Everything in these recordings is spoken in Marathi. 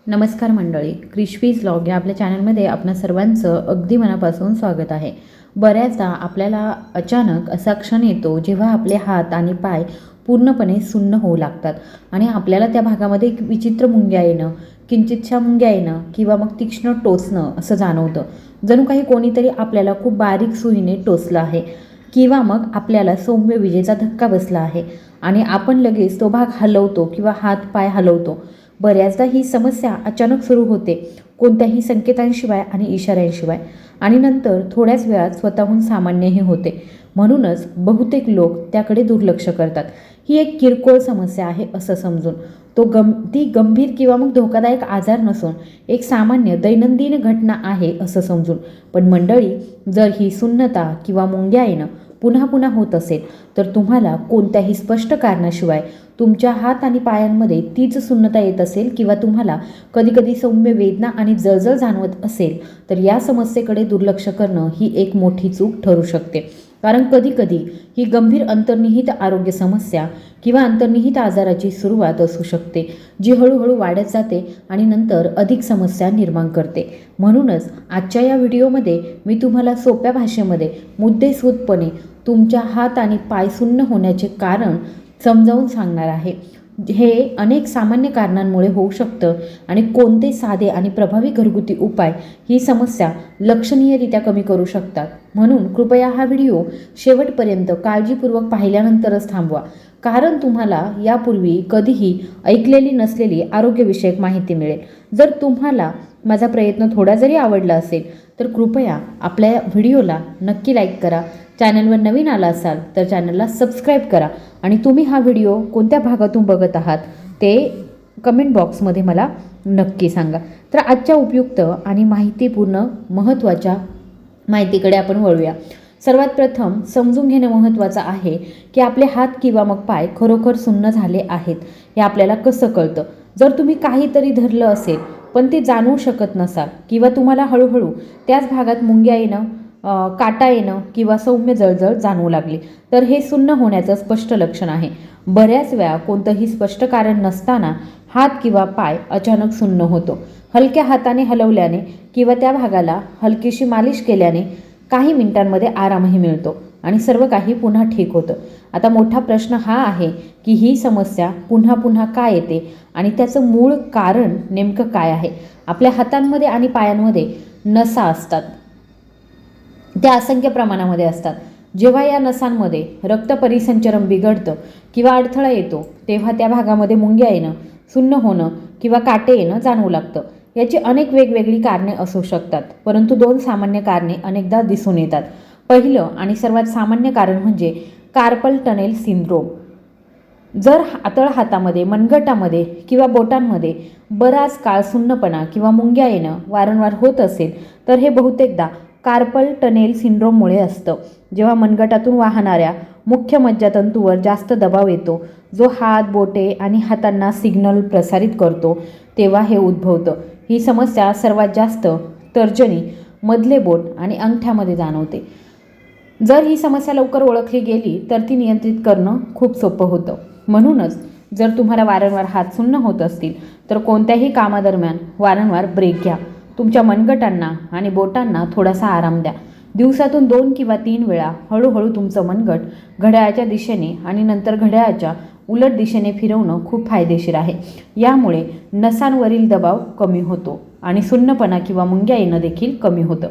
नमस्कार मंडळी, क्रिशवीज व्लॉग या आपल्या चॅनलमध्ये आपणा सर्वांचं अगदी मनापासून स्वागत आहे. बऱ्याचदा आपल्याला अचानक असा क्षण येतो जेव्हा आपले हात आणि पाय पूर्णपणे सुन्न होऊ लागतात आणि आपल्याला त्या भागामध्ये एक विचित्र मुंग्या येणं, किंचितशा मुंग्या येणं किंवा मग तीक्ष्ण टोचणं असं जाणवतं. जणू काही कोणीतरी आपल्याला खूप बारीक सुईने टोचलं आहे किंवा मग आपल्याला सौम्य विजेचा धक्का बसला आहे आणि आपण लगेच तो भाग हलवतो किंवा हात पाय हलवतो. बऱ्याचदा ही समस्या अचानक सुरू होते, कोणत्याही संकेतांशिवाय आणि इशाऱ्यांशिवाय, आणि नंतर थोड्याच वेळात स्वतःहून सामान्यही होते. म्हणूनच बहुतेक लोक त्याकडे दुर्लक्ष करतात. ही एक किरकोळ समस्या आहे असं समजून ती गंभीर किंवा मग धोकादायक आजार नसून एक सामान्य दैनंदिन घटना आहे असं समजून. पण मंडळी, जर ही सुन्नता किंवा मुंग्या येणं पुन्हा पुन्हा होत असेल तर तुम्हाला कोणत्याही स्पष्ट कारणाशिवाय तुमच्या हात आणि पायांमध्ये तीच सुन्नता येत असेल किंवा तुम्हाला कधीकधी सौम्य वेदना आणि जळजळ जाणवत असेल तर या समस्येकडे दुर्लक्ष करणं ही एक मोठी चूक ठरू शकते. कारण कधीकधी ही गंभीर अंतर्निहित आरोग्य समस्या किंवा अंतर्निहित आजाराची सुरुवात असू शकते, जी हळूहळू वाढत जाते आणि नंतर अधिक समस्या निर्माण करते. म्हणूनच आजच्या या व्हिडिओमध्ये मी तुम्हाला सोप्या भाषेमध्ये मुद्देसूदपणे तुमच्या हात आणि पाय सुन्न होण्याचे कारण समजावून सांगणार आहे. हे अनेक सामान्य कारणांमुळे होऊ शकतं आणि कोणते साधे आणि प्रभावी घरगुती उपाय ही समस्या लक्षणीयरित्या कमी करू शकतात. म्हणून कृपया हा व्हिडिओ शेवटपर्यंत काळजीपूर्वक पाहिल्यानंतरच थांबवा, कारण तुम्हाला यापूर्वी कधीही ऐकलेली नसलेली आरोग्यविषयक माहिती मिळेल. जर तुम्हाला माझा प्रयत्न थोडा जरी आवडला असेल तर कृपया आपल्या व्हिडिओला नक्की लाईक करा. चॅनलवर नवीन आला असाल तर चॅनलला सबस्क्राईब करा आणि तुम्ही हा व्हिडिओ कोणत्या भागातून बघत आहात ते कमेंट बॉक्समध्ये मला नक्की सांगा. तर आजच्या उपयुक्त आणि माहितीपूर्ण महत्त्वाच्या माहितीकडे आपण वळूया. सर्वात प्रथम समजून घेणं महत्त्वाचं आहे की आपले हात किंवा मग पाय खरोखर सुन्न झाले आहेत हे आपल्याला कसं कळतं. जर तुम्ही काहीतरी धरलं असेल पण ते जाणवू शकत नसाल किंवा तुम्हाला हळूहळू त्याच भागात मुंग्या येणं, काटा येणं किंवा सौम्य जळजळ जाणवू लागली तर हे सुन्न होण्याचं स्पष्ट लक्षण आहे. बऱ्याच वेळा कोणतंही स्पष्ट कारण नसताना हात किंवा पाय अचानक सुन्न होतो. हलक्या हाताने हलवल्याने किंवा त्या भागाला हलकीशी मालिश केल्याने काही मिनिटांमध्ये आरामही मिळतो आणि सर्व काही पुन्हा ठीक होतं. आता मोठा प्रश्न हा आहे की ही समस्या पुन्हा पुन्हा का येते आणि त्याचं मूळ कारण नेमकं काय आहे. आपल्या हातांमध्ये आणि पायांमध्ये नसा असतात, त्या असंख्य प्रमाणामध्ये असतात. जेव्हा या नसांमध्ये रक्त परिसंचरण बिघडतं किंवा अडथळा येतो तेव्हा त्या भागामध्ये मुंग्या येणं, सुन्न होणं किंवा काटे येणं जाणवू लागतं. याची अनेक वेगवेगळी कारणे असू शकतात, परंतु दोन सामान्य कारणे अनेकदा दिसून येतात. पहिलं आणि सर्वात सामान्य कारण म्हणजे कार्पल टनेल सिंड्रोम. जर तळ हातामध्ये, मनगटामध्ये किंवा बोटांमध्ये बराच काळ सुन्नपणा किंवा मुंग्या येणं वारंवार होत असेल तर हे बहुतेकदा कार्पल टनेल सिंड्रोममुळे असतं. जेव्हा मनगटातून वाहणाऱ्या मुख्य मज्जातंतूवर जास्त दबाव येतो, जो हात, बोटे आणि हातांना सिग्नल प्रसारित करतो, तेव्हा हे उद्भवतं. ही समस्या सर्वात जास्त तर्जनी, मधले बोट आणि अंगठ्यामध्ये जाणवते. जर ही समस्या लवकर ओळखली गेली तर ती नियंत्रित करणं खूप सोपं होतं. म्हणूनच जर तुम्हाला वारंवार हात सुन्न होत असतील तर कोणत्याही कामादरम्यान वारंवार ब्रेक घ्या. तुमच्या मनगटांना आणि बोटांना थोडासा आराम द्या. दिवसातून 2 किंवा 3 वेळा हळूहळू तुमचं मनगट घड्याळाच्या दिशेने आणि नंतर घड्याळाच्या उलट दिशेने फिरवणं खूप फायदेशीर आहे. यामुळे नसांवरील दबाव कमी होतो आणि सुन्नपणा किंवा मुंग्या येणं देखील कमी होतं.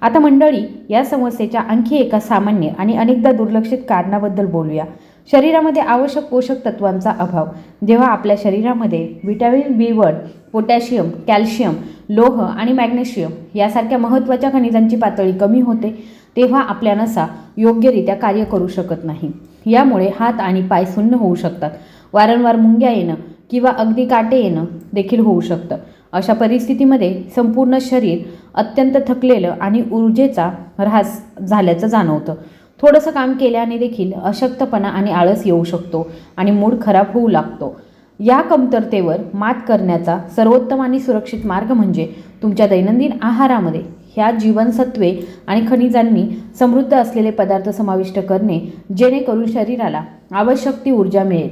आता मंडळी, या समस्येच्या आणखी एका सामान्य आणि अनेकदा दुर्लक्षित कारणाबद्दल बोलूया. शरीरामध्ये आवश्यक पोषक तत्वांचा अभाव. जेव्हा आपल्या शरीरामध्ये व्हिटॅमिन B1, पोटॅशियम, कॅल्शियम, लोह आणि मॅग्नेशियम यासारख्या महत्त्वाच्या खनिजांची पातळी कमी होते तेव्हा आपल्या नसा योग्यरित्या कार्य करू शकत नाही. यामुळे हात आणि पाय सुन्न होऊ शकतात. वारंवार मुंग्या येणं किंवा अगदी काटे येणं देखील होऊ शकतं. अशा परिस्थितीमध्ये संपूर्ण शरीर अत्यंत थकलेलं आणि ऊर्जेचा ऱ्हास झाल्याचं जाणवतं. थोडंसं काम केल्याने देखील अशक्तपणा आणि आळस येऊ शकतो आणि मूड खराब होऊ लागतो. या कमतरतेवर मात करण्याचा सर्वोत्तम आणि सुरक्षित मार्ग म्हणजे तुमच्या दैनंदिन आहारामध्ये ह्या जीवनसत्वे आणि खनिजांनी समृद्ध असलेले पदार्थ समाविष्ट करणे, जेणेकरून शरीराला आवश्यक ती ऊर्जा मिळेल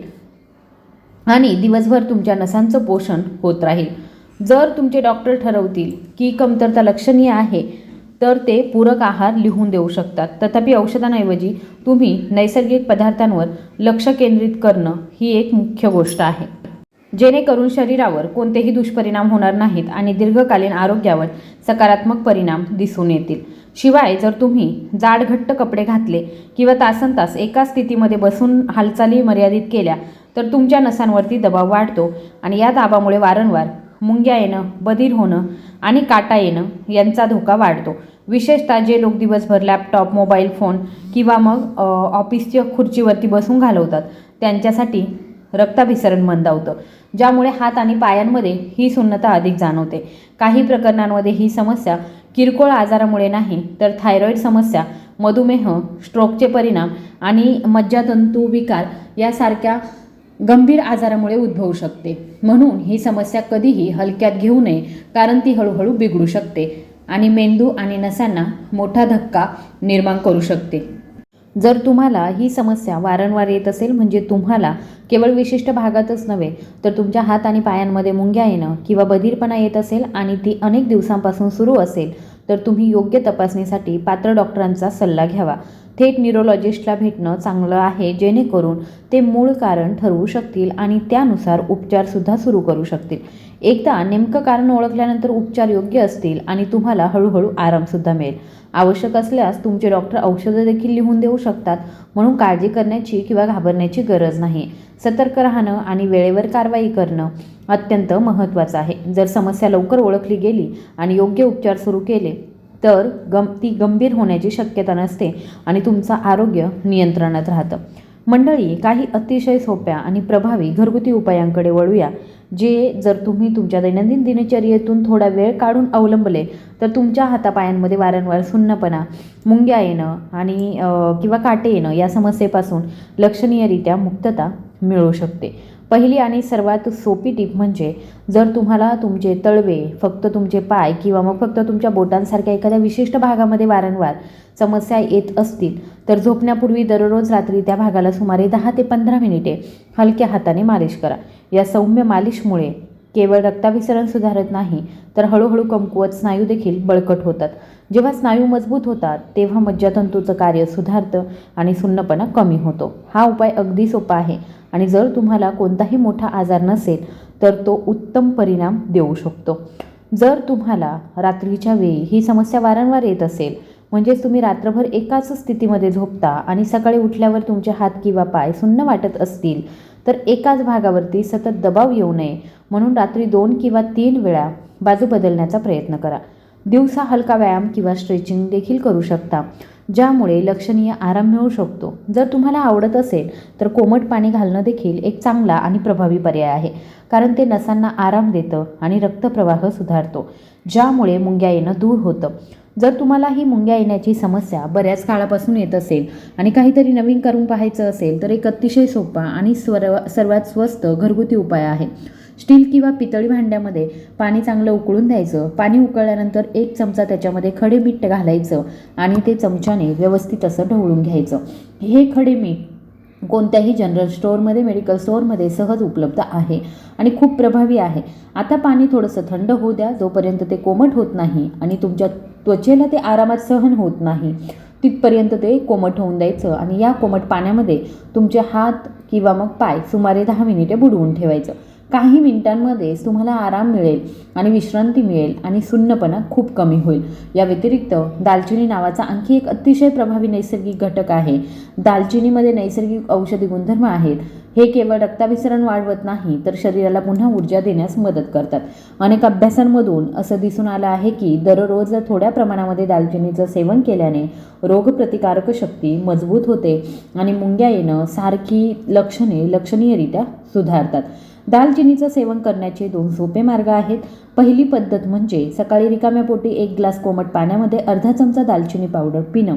आणि दिवसभर तुमच्या नसांचं पोषण होत राहील. जर तुमचे डॉक्टर ठरवतील की कमतरता लक्षणीय आहे तर ते पूरक आहार लिहून देऊ शकतात. तथापि औषधांऐवजी तुम्ही नैसर्गिक पदार्थांवर लक्ष केंद्रित करणं ही एक मुख्य गोष्ट आहे, जेणेकरून शरीरावर कोणतेही दुष्परिणाम होणार नाहीत आणि दीर्घकालीन आरोग्यावर सकारात्मक परिणाम दिसून येतील. शिवाय जर तुम्ही जाड घट्ट कपडे घातले किंवा तासनतास एका स्थितीमध्ये बसून हालचाली मर्यादित केल्या तर तुमच्या नसांवरती दबाव वाढतो आणि या दाबामुळे वारंवार मुंग्या येणं, बधीर होणं आणि काटा येणं यांचा धोका वाढतो. विशेषतः जे लोक दिवसभर लॅपटॉप, मोबाईल फोन किंवा मग ऑफिसच्या खुर्चीवरती बसून घालवतात त्यांच्यासाठी रक्ताभिसरण मंदावतं, ज्यामुळे हात आणि पायांमध्ये ही सुन्नता अधिक जाणवते. काही प्रकरणांमध्ये ही समस्या किरकोळ आजारामुळे नाही तर थायरॉईड समस्या, मधुमेह, स्ट्रोकचे परिणाम आणि मज्जातंतू विकार यासारख्या गंभीर आजारामुळे उद्भवू शकते. म्हणून ही समस्या कधीही हलक्यात घेऊ नये, कारण ती हळूहळू बिघडू शकते आणि मेंदू आणि नसांना मोठा धक्का निर्माण करू शकते. जर तुम्हाला ही समस्या वारंवार येत असेल, म्हणजे तुम्हाला केवळ विशिष्ट भागातच नव्हे तर तुमच्या हात आणि पायांमध्ये मुंग्या येणं किंवा बधीरपणा येत असेल आणि ती अनेक दिवसांपासून सुरू असेल, तर तुम्ही योग्य तपासणीसाठी पात्र डॉक्टरांचा सल्ला घ्यावा. थेट न्यूरोलॉजिस्टला भेटणं चांगलं आहे, जेणेकरून ते मूळ कारण ठरवू शकतील आणि त्यानुसार उपचारसुद्धा सुरू करू शकतील. एकदा नेमकं कारण ओळखल्यानंतर उपचार योग्य असतील आणि तुम्हाला हळूहळू आरामसुद्धा मिळेल. आवश्यक असल्यास तुमचे डॉक्टर औषधं देखील लिहून देऊ शकतात, म्हणून काळजी करण्याची किंवा घाबरण्याची गरज नाही. सतर्क राहणं आणि वेळेवर कारवाई करणं अत्यंत महत्त्वाचं आहे. जर समस्या लवकर ओळखली गेली आणि योग्य उपचार सुरू केले तर ती गंभीर होण्याची शक्यता नसते आणि तुमचं आरोग्य नियंत्रणात राहतं. मंडळी, काही अतिशय सोप्या आणि प्रभावी घरगुती उपायांकडे वळूया, जे जर तुम्ही तुमच्या दैनंदिन दिनचर्येतून थोडा वेळ काढून अवलंबले तर तुमच्या हातापायांमध्ये वारंवार सुन्नपणा, मुंग्या येणं आणि किंवा काटे येणं या समस्येपासून लक्षणीयरित्या मुक्तता मिळू शकते. पहिली आणि सर्वात सोपी टीप म्हणजे जर तुम्हाला तुमचे तळवे, फक्त तुमचे पाय किंवा मग फक्त तुमच्या बोटांसारख्या एखाद्या विशिष्ट भागामध्ये वारंवार समस्या येत असतील तर झोपण्यापूर्वी दररोज रात्री त्या भागाला सुमारे 10 ते 15 मिनिटे हलक्या हाताने मालिश करा. या सौम्य मालिशमुळे केवळ रक्ताभिसरण सुधारत नाही तर हळूहळू कमकुवत स्नायू देखील बळकट होतात. जेव्हा स्नायू मजबूत होतात तेव्हा मज्जातंतूचं कार्य सुधारतं आणि सुन्नपणा कमी होतो. हा उपाय अगदी सोपा आहे आणि जर तुम्हाला कोणताही मोठा आजार नसेल तर तो उत्तम परिणाम देऊ शकतो. जर तुम्हाला रात्रीच्या वेळी ही समस्या वारंवार येत असेल, म्हणजेच तुम्ही रात्रभर एकाच स्थितीमध्ये झोपता आणि सकाळी उठल्यावर तुमचे हात किंवा पाय सुन्न वाटत असतील, तर एकाच भागावरती सतत दबाव येऊ नये म्हणून रात्री 2 किंवा 3 वेळा बाजू बदलण्याचा प्रयत्न करा. दिवसा हलका व्यायाम किंवा स्ट्रेचिंग देखील करू शकता, ज्यामुळे लक्षणीय आराम मिळू शकतो. जर तुम्हाला आवडत असेल तर कोमट पाणी घालणं देखील एक चांगला आणि प्रभावी पर्याय आहे, कारण ते नसांना आराम देतं आणि रक्तप्रवाह सुधारतो, ज्यामुळे मुंग्या येणं दूर होतं. जर तुम्हाला ही मुंग्या येण्याची समस्या बऱ्याच काळापासून येत असेल आणि काहीतरी नवीन करून पाहायचं असेल तर एक अतिशय सोपा आणि सर्वात स्वस्त घरगुती उपाय आहे. स्टील किंवा पितळी भांड्यामध्ये पाणी चांगलं उकळून द्यायचं. पाणी उकळल्यानंतर 1 चमचा त्याच्यामध्ये खडे मीठ घालायचं आणि ते चमच्याने व्यवस्थित असं ढवळून घ्यायचं. हे खडे मीठ कोणत्याही जनरल स्टोअरमध्ये, मेडिकल स्टोअरमध्ये सहज उपलब्ध आहे आणि खूप प्रभावी आहे. आता पाणी थोडंसं थंड होऊ द्या, जोपर्यंत ते कोमट होत नाही आणि तुमच्या त्वचेला ते आरामात सहन होत नाही तिथपर्यंत ते कोमट होऊन द्यायचं आणि या कोमट पाण्यामध्ये तुमचे हात किंवा मग पाय सुमारे 10 मिनिटे बुडवून ठेवायचं. काही मिनिटांमध्येच तुम्हाला आराम मिळेल आणि विश्रांती मिळेल आणि सुन्नपणा खूप कमी होईल. या व्यतिरिक्त दालचिनी नावाचा आणखी एक अतिशय प्रभावी नैसर्गिक घटक आहे. दालचिनीमध्ये नैसर्गिक औषधी गुणधर्म आहेत. हे केवळ रक्ताभिसरण वाढवत नाही तर शरीराला पुन्हा ऊर्जा देण्यास मदत करतात. अनेक अभ्यासांमधून असं दिसून आलं आहे की दररोज थोड्या प्रमाणामध्ये दालचिनीचं सेवन केल्याने रोगप्रतिकारक शक्ती मजबूत होते आणि मुंग्या येणं सारखी लक्षणे लक्षणीयरित्या सुधारतात. दालचिनीचं सेवन करण्याचे 2 सोपे मार्ग आहेत. पहिली पद्धत म्हणजे सकाळी रिकाम्या पोटी 1 ग्लास कोमट पाण्यामध्ये अर्धा चमचा दालचिनी पावडर पिणं.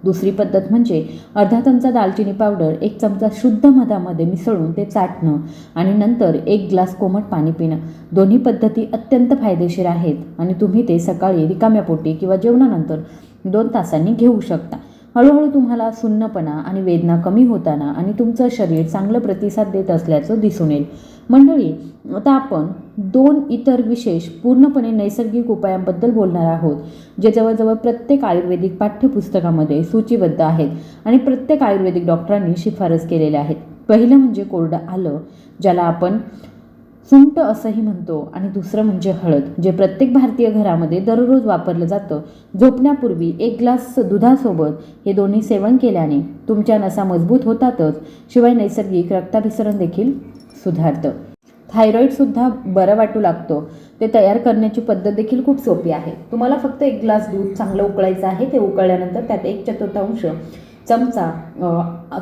दुसरी पद्धत म्हणजे अर्धा चमचा दालचिनी पावडर 1 चमचा शुद्ध मधामध्ये मिसळून ते चाटणं आणि नंतर 1 ग्लास कोमट पाणी पिणं. दोन्ही पद्धती अत्यंत फायदेशीर आहेत आणि तुम्ही ते सकाळी रिकाम्या पोटी किंवा जेवणानंतर 2 तासांनी घेऊ शकता. हळूहळू तुम्हाला सुन्नपणा आणि वेदना कमी होताना आणि तुमचं शरीर चांगलं प्रतिसाद देत असल्याचं दिसून येईल. मंडळी, आता आपण 2 इतर विशेष पूर्णपणे नैसर्गिक उपायांबद्दल बोलणार आहोत, जे जवळजवळ प्रत्येक आयुर्वेदिक पाठ्यपुस्तकामध्ये सूचीबद्ध आहेत आणि प्रत्येक आयुर्वेदिक डॉक्टरांनी शिफारस केलेल्या आहेत. पहिलं म्हणजे कोरडं आलं, ज्याला आपण सुंठ असंही म्हणतो, आणि दुसरं म्हणजे हळद, जे प्रत्येक भारतीय घरामध्ये दररोज वापरलं जातं. झोपण्यापूर्वी 1 ग्लास दुधासोबत हे दोन्ही सेवन केल्याने तुमच्या नसा मजबूत होतातच, शिवाय नैसर्गिक रक्ताभिसरण देखील सुधारतं. थायरॉईडसुद्धा बरं वाटू लागतो. ते तयार करण्याची पद्धत देखील खूप सोपी आहे. तुम्हाला फक्त 1 ग्लास दूध चांगलं उकळायचं आहे. ते उकळल्यानंतर त्यात 1/4 चमचा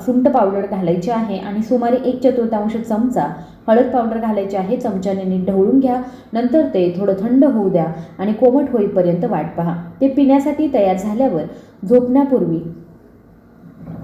सुंठ पावडर घालायची आहे आणि सुमारे 1/4 चमचा हळद पावडर घालायची आहे. चमच्याने नीट ढवळून घ्या. नंतर ते थोडं थंड होऊ द्या आणि कोमट होईपर्यंत वाट पहा. ते पिण्यासाठी तयार झाल्यावर झोपण्यापूर्वी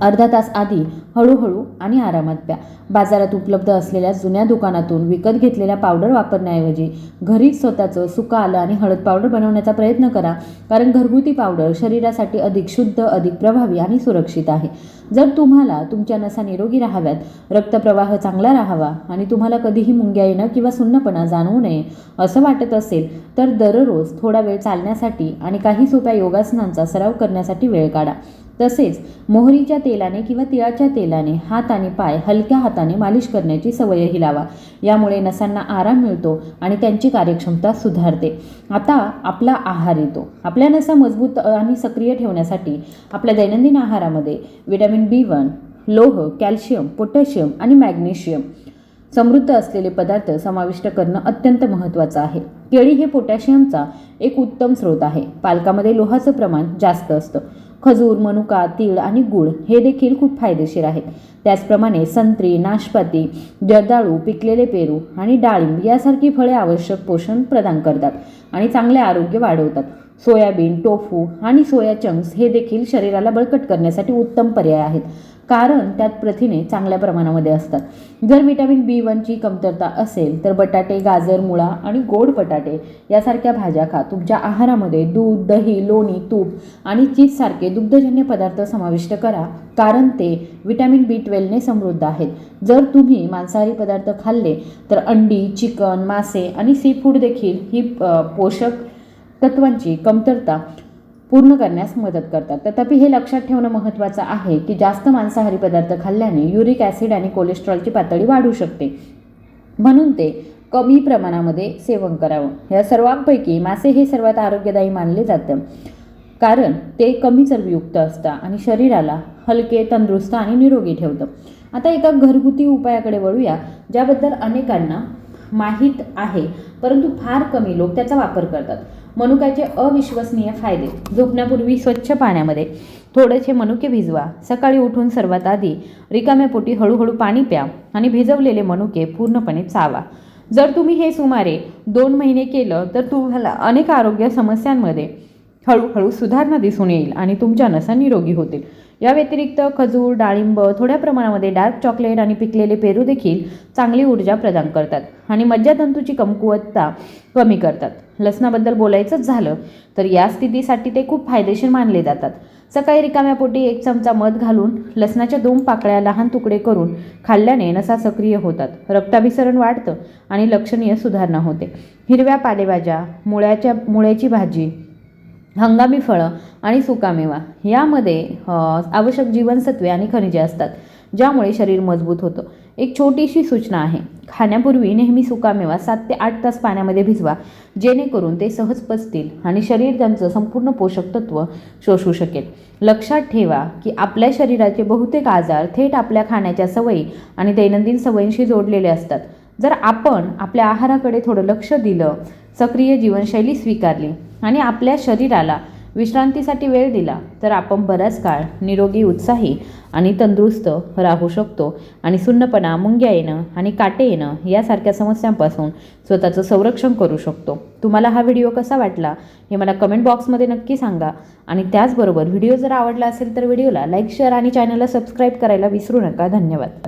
अर्धा तास आधी हळूहळू आणि आरामात प्या. बाजारात उपलब्ध असलेल्या जुन्या दुकानातून विकत घेतलेल्या पावडर वापरण्याऐवजी घरीच स्वतःचं सुकं आलं आणि हळद पावडर बनवण्याचा प्रयत्न करा, कारण घरगुती पावडर शरीरासाठी अधिक शुद्ध, अधिक प्रभावी आणि सुरक्षित आहे. जर तुम्हाला तुमच्या नसा निरोगी राहाव्यात, रक्तप्रवाह चांगला राहावा आणि तुम्हाला कधीही मुंग्या येणं किंवा सुन्नपणा जाणवू नये असं वाटत असेल, तर दररोज थोडा वेळ चालण्यासाठी आणि काही सोप्या योगासनांचा सराव करण्यासाठी वेळ काढा. तसेच मोहरीच्या तेलाने किंवा तिळाच्या तेलाने हात आणि पाय हलक्या हाताने मालिश करण्याची सवयही लावा. यामुळे नसांना आराम मिळतो आणि त्यांची कार्यक्षमता सुधारते. आता आपला आहार येतो. आपल्या नसा मजबूत आणि सक्रिय ठेवण्यासाठी आपल्या दैनंदिन आहारामध्ये व्हिटॅमिन B1, लोह, कॅल्शियम, पोटॅशियम आणि मॅग्नेशियम समृद्ध असलेले पदार्थ समाविष्ट करणं अत्यंत महत्त्वाचं आहे. केळी हे पोटॅशियमचा एक उत्तम स्रोत आहे. पालकामध्ये लोहाचं प्रमाण जास्त असतं. खजूर, मनुका, तीळ आणि गूळ हे देखील खूप फायदेशीर आहेत. त्याचप्रमाणे संत्री, नाशपाती, जर्दाळू, पिकलेले पेरू आणि डाळिंब यासारखी फळे आवश्यक पोषण प्रदान करतात आणि चांगले आरोग्य वाढवतात. सोयाबीन, टोफू आणि सोया चंक्स हे देखील शरीराला बळकट करण्यासाठी उत्तम पर्याय आहेत, कारण त्यात प्रथिने चांगल्या प्रमाणामध्ये असतात. जर व्हिटॅमिन B1 ची कमतरता असेल तर बटाटे, गाजर, मुळा आणि गोड बटाटे यासारख्या भाज्या खा. तुमच्या आहारामध्ये दूध, दही, लोणी, तूप आणि चीजसारखे दुग्धजन्य पदार्थ समाविष्ट करा, कारण ते व्हिटॅमिन B12 ने समृद्ध आहेत. जर तुम्ही मांसाहारी पदार्थ खाल्ले तर अंडी, चिकन, मासे आणि सी फूड देखील ही पोषक तत्वांची कमतरता पूर्ण करण्यास मदत करतात. तथापि हे लक्षात ठेवणं महत्त्वाचं आहे की जास्त मांसाहारी पदार्थ खाल्ल्याने युरिक ॲसिड आणि कोलेस्ट्रॉलची पातळी वाढू शकते, म्हणून ते कमी प्रमाणामध्ये सेवन करावं. या सर्वांपैकी मासे हे सर्वात आरोग्यदायी मानले जातं, कारण ते कमी चरबीयुक्त असतं आणि शरीराला हलके, तंदुरुस्त आणि निरोगी ठेवतं. आता एका घरगुती उपायाकडे वळूया, ज्याबद्दल अनेकांना माहीत आहे परंतु फार कमी लोक त्याचा वापर करतात. मनुक्याचे अविश्वसनीय फायदे. झोपण्यापूर्वी स्वच्छ पाण्यामध्ये थोडेसे मनुके भिजवा. सकाळी उठून सर्वात आधी रिकाम्या पोटी हळूहळू पाणी प्या आणि भिजवलेले मनुके पूर्णपणे चावा. जर तुम्ही हे सुमारे 2 महिने केलं तर तुम्हाला अनेक आरोग्य समस्यांमध्ये हळूहळू सुधारणा दिसून येईल आणि तुमच्या नसा निरोगी होतील. या व्यतिरिक्त खजूर, डाळिंब, थोड्या प्रमाणामध्ये डार्क चॉकलेट आणि पिकलेले पेरू देखील चांगली ऊर्जा प्रदान करतात आणि मज्जातंतूची कमकुवतता कमी करतात. लसणाबद्दल बोलायचंच झालं तर या स्थितीसाठी ते खूप फायदेशीर मानले जातात. सकाळी रिकाम्या पोटी 1 चमचा मध घालून लसणाच्या 2 पाकळ्या लहान तुकडे करून खाल्ल्याने नसा सक्रिय होतात, रक्ताभिसरण वाढतं आणि लक्षणीय सुधारणा होते. हिरव्या पालेभाज्या, मुळ्याची भाजी, हंगामी फळं आणि सुकामेवा यामध्ये आवश्यक जीवनसत्वे आणि खनिजे असतात, ज्यामुळे शरीर मजबूत होतं. एक छोटीशी सूचना आहे, खाण्यापूर्वी नेहमी सुकामेवा 7 ते 8 तास पाण्यामध्ये भिजवा, जेणेकरून ते सहज पचतील आणि शरीर त्यांचं संपूर्ण पोषक तत्व शोषू शकेल. लक्षात ठेवा की आपल्या शरीराचे बहुतेक आजार थेट आपल्या खाण्याच्या सवयी आणि दैनंदिन सवयींशी जोडलेले असतात. जर आपण आपल्या आहाराकडे थोडं लक्ष दिलं, सक्रिय जीवनशैली स्वीकारली आणि आपल्या शरीराला विश्रांतीसाठी वेळ दिला तर आपण बराच काळ निरोगी, उत्साही आणि तंदुरुस्त राहू शकतो आणि सुन्नपणा, मुंग्या येणं आणि काटे येणं यासारख्या समस्यांपासून स्वतःचं संरक्षण करू शकतो. तुम्हाला हा व्हिडिओ कसा वाटला हे मला कमेंट बॉक्समध्ये नक्की सांगा आणि त्याचबरोबर व्हिडिओ जर आवडला असेल तर व्हिडिओला लाईक, शेअर आणि चॅनलला सबस्क्राईब करायला विसरू नका. धन्यवाद.